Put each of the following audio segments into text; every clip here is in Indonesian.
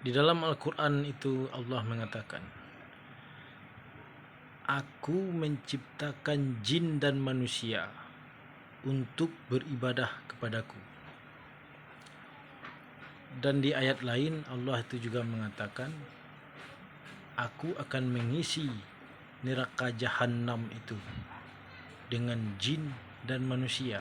Di dalam Al-Quran itu Allah mengatakan, Aku menciptakan jin dan manusia untuk beribadah kepadaku. Dan di ayat lain Allah itu juga mengatakan, Aku akan mengisi neraka jahanam itu dengan jin dan manusia.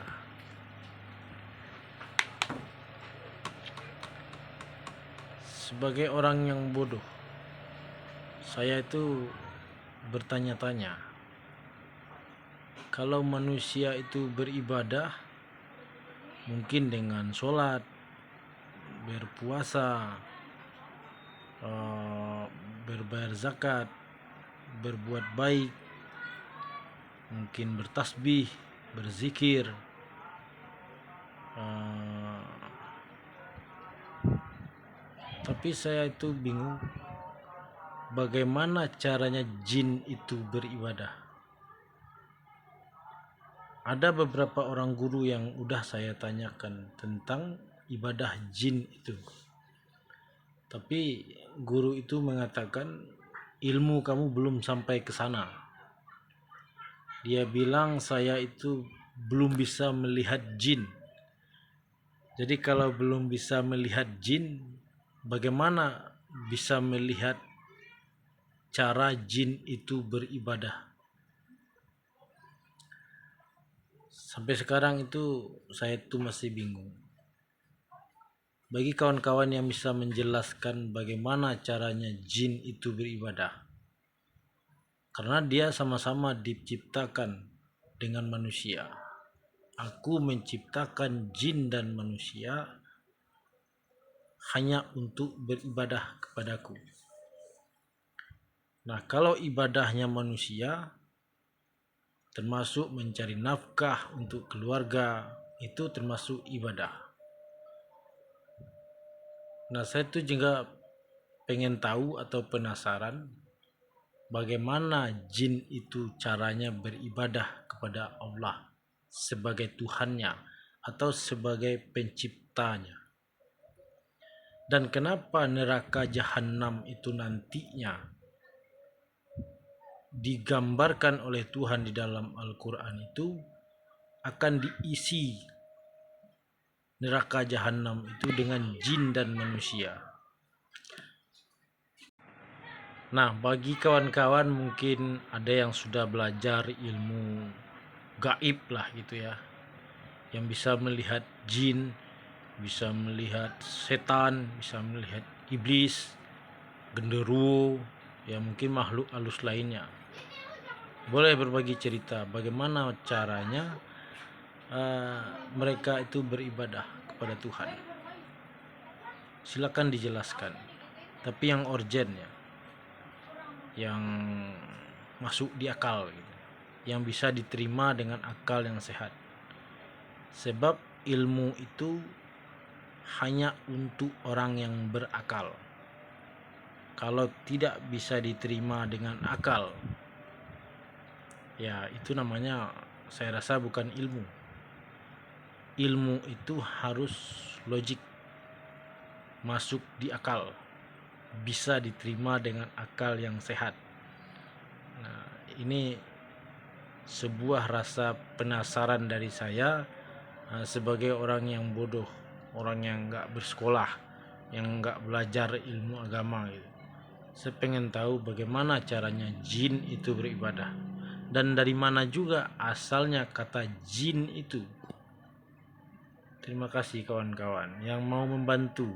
Sebagai orang yang bodoh, saya itu bertanya-tanya, kalau manusia itu beribadah mungkin dengan sholat, berpuasa, berbayar zakat, berbuat baik, mungkin bertasbih, berzikir, tapi saya itu bingung bagaimana caranya jin itu beribadah. Ada beberapa orang guru yang udah saya tanyakan tentang ibadah jin itu, tapi guru itu mengatakan ilmu kamu belum sampai ke sana. Dia bilang saya itu belum bisa melihat jin. Jadi kalau belum bisa melihat jin, bagaimana bisa melihat cara jin itu beribadah? Sampai sekarang itu saya itu masih bingung. Bagi kawan-kawan yang bisa menjelaskan bagaimana caranya jin itu beribadah, karena dia sama-sama diciptakan dengan manusia. Aku menciptakan jin dan manusia hanya untuk beribadah kepadaku. Nah, kalau ibadahnya manusia termasuk mencari nafkah untuk keluarga, itu termasuk ibadah. Nah, saya tuh juga pengen tahu atau penasaran bagaimana jin itu caranya beribadah kepada Allah sebagai Tuhannya atau sebagai penciptanya. Dan kenapa neraka jahanam itu nantinya digambarkan oleh Tuhan di dalam Al-Quran itu akan diisi neraka jahanam itu dengan jin dan manusia. Nah, bagi kawan-kawan mungkin ada yang sudah belajar ilmu gaib lah gitu ya, yang bisa melihat jin, bisa melihat setan, bisa melihat iblis, genderuwo, ya mungkin makhluk halus lainnya. Boleh berbagi cerita bagaimana caranya mereka itu beribadah kepada Tuhan. Silakan dijelaskan, tapi yang urgent ya, yang masuk di akal gitu, yang bisa diterima dengan akal yang sehat. Sebab ilmu itu hanya untuk orang yang berakal. Kalau tidak bisa diterima dengan akal, ya itu namanya saya rasa bukan ilmu. Ilmu itu harus logik, masuk di akal, bisa diterima dengan akal yang sehat. Nah, ini sebuah rasa penasaran dari saya sebagai orang yang bodoh, orang yang nggak bersekolah, yang nggak belajar ilmu agama gitu. Saya pengen tahu bagaimana caranya jin itu beribadah, dan dari mana juga asalnya kata jin itu. Terima kasih kawan-kawan yang mau membantu